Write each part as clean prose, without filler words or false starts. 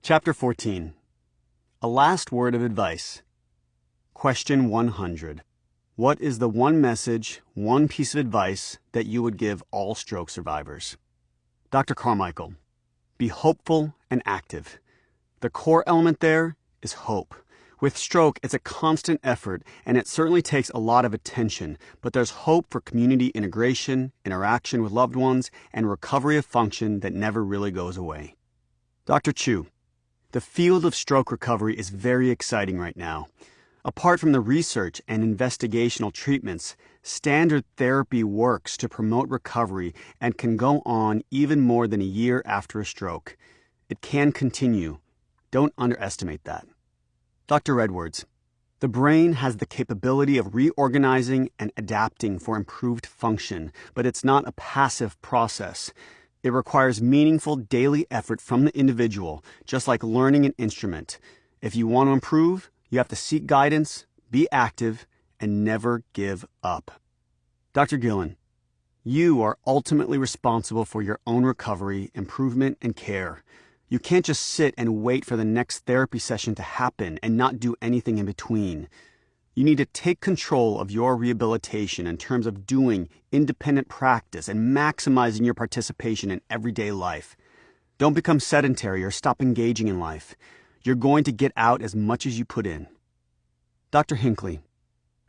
Chapter 14. A last word of advice. Question 100. What is the one message, one piece of advice that you would give all stroke survivors? Dr. Carmichael. Be hopeful and active. The core element there is hope. With stroke, it's a constant effort, and it certainly takes a lot of attention, but there's hope for community integration, interaction with loved ones, and recovery of function that never really goes away. Dr. Chu. The field of stroke recovery is very exciting right now. Apart from the research and investigational treatments, standard therapy works to promote recovery and can go on even more than a year after a stroke. It can continue. Don't underestimate that. Dr. Edwards. The brain has the capability of reorganizing and adapting for improved function, but it's not a passive process. It requires meaningful daily effort from the individual, just like learning an instrument. If you want to improve, you have to seek guidance, be active, and never give up. Dr. Gillen. You are ultimately responsible for your own recovery, improvement, and care. You can't just sit and wait for the next therapy session to happen and not do anything in between. You need to take control of your rehabilitation in terms of doing independent practice and maximizing your participation in everyday life. Don't become sedentary or stop engaging in life. You're going to get out as much as you put in. Dr. Hinckley.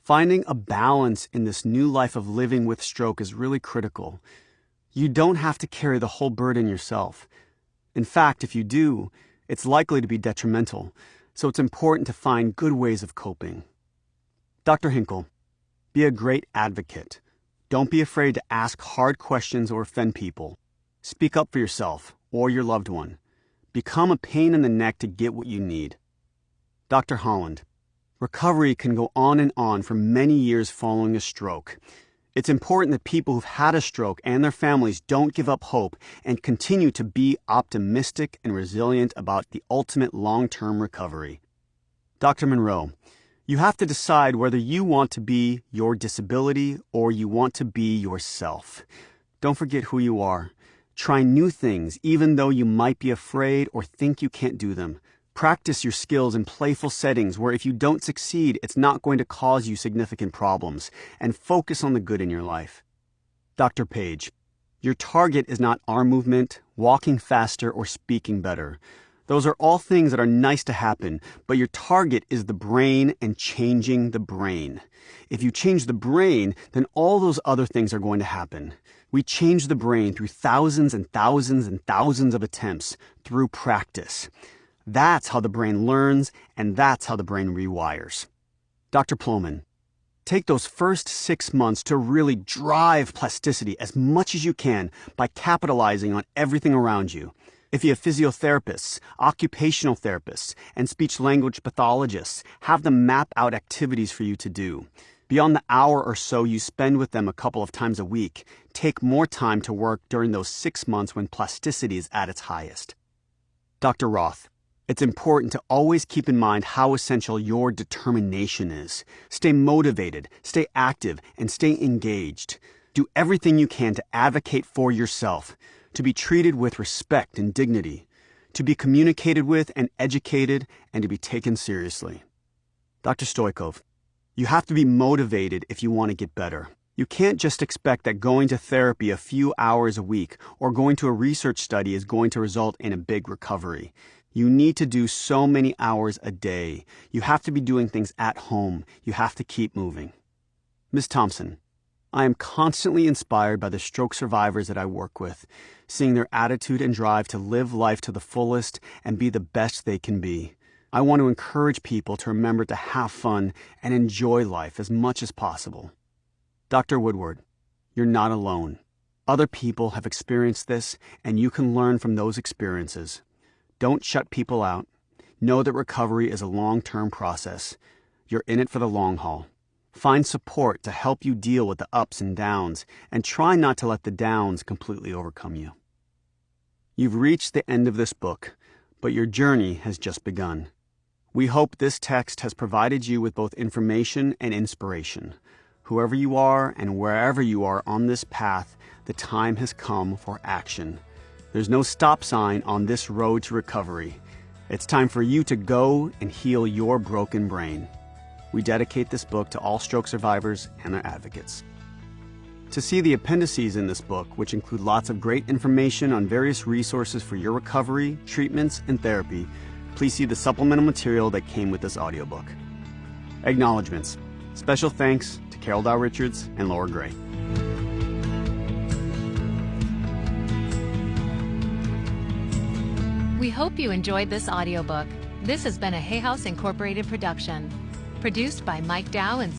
Finding a balance in this new life of living with stroke is really critical. You don't have to carry the whole burden yourself. In fact, if you do, it's likely to be detrimental, so it's important to find good ways of coping. Dr. Hinkle. Be a great advocate. Don't be afraid to ask hard questions or offend people. Speak up for yourself or your loved one. Become a pain in the neck to get what you need. Dr. Holland. Recovery can go on and on for many years following a stroke. It's important that people who've had a stroke and their families don't give up hope and continue to be optimistic and resilient about the ultimate long-term recovery. Dr. Monroe. You have to decide whether you want to be your disability or you want to be yourself. Don't forget who you are. Try new things even though you might be afraid or think you can't do them. Practice your skills in playful settings where if you don't succeed, it's not going to cause you significant problems, and focus on the good in your life. Dr. Page. Your target is not arm movement, walking faster, or speaking better. Those are all things that are nice to happen, but your target is the brain and changing the brain. If you change the brain, then all those other things are going to happen. We change the brain through thousands and thousands and thousands of attempts, through practice. That's how the brain learns, and that's how the brain rewires. Dr. Plomin. Take those first 6 months to really drive plasticity as much as you can by capitalizing on everything around you. If you have physiotherapists, occupational therapists, and speech-language pathologists, have them map out activities for you to do. Beyond the hour or so you spend with them a couple of times a week, take more time to work during those 6 months when plasticity is at its highest. Dr. Roth. It's important to always keep in mind how essential your determination is. Stay motivated, stay active, and stay engaged. Do everything you can to advocate for yourself, to be treated with respect and dignity, to be communicated with and educated, and to be taken seriously. Dr. Stoikov. You have to be motivated if you want to get better. You can't just expect that going to therapy a few hours a week or going to a research study is going to result in a big recovery. You need to do so many hours a day. You have to be doing things at home. You have to keep moving. Ms. Thompson. I am constantly inspired by the stroke survivors that I work with, seeing their attitude and drive to live life to the fullest and be the best they can be. I want to encourage people to remember to have fun and enjoy life as much as possible. Dr. Woodward. You're not alone. Other people have experienced this, and you can learn from those experiences. Don't shut people out. Know that recovery is a long-term process. You're in it for the long haul. Find support to help you deal with the ups and downs, and try not to let the downs completely overcome you. You've reached the end of this book, but your journey has just begun. We hope this text has provided you with both information and inspiration. Whoever you are and wherever you are on this path, the time has come for action. There's no stop sign on this road to recovery. It's time for you to go and heal your broken brain. We dedicate this book to all stroke survivors and their advocates. To see the appendices in this book, which include lots of great information on various resources for your recovery, treatments, and therapy, please see the supplemental material that came with this audiobook. Acknowledgements. Special thanks to Carol Dow Richards and Laura Gray. We hope you enjoyed this audiobook. This has been a Hay House Incorporated production, produced by Mike Dow and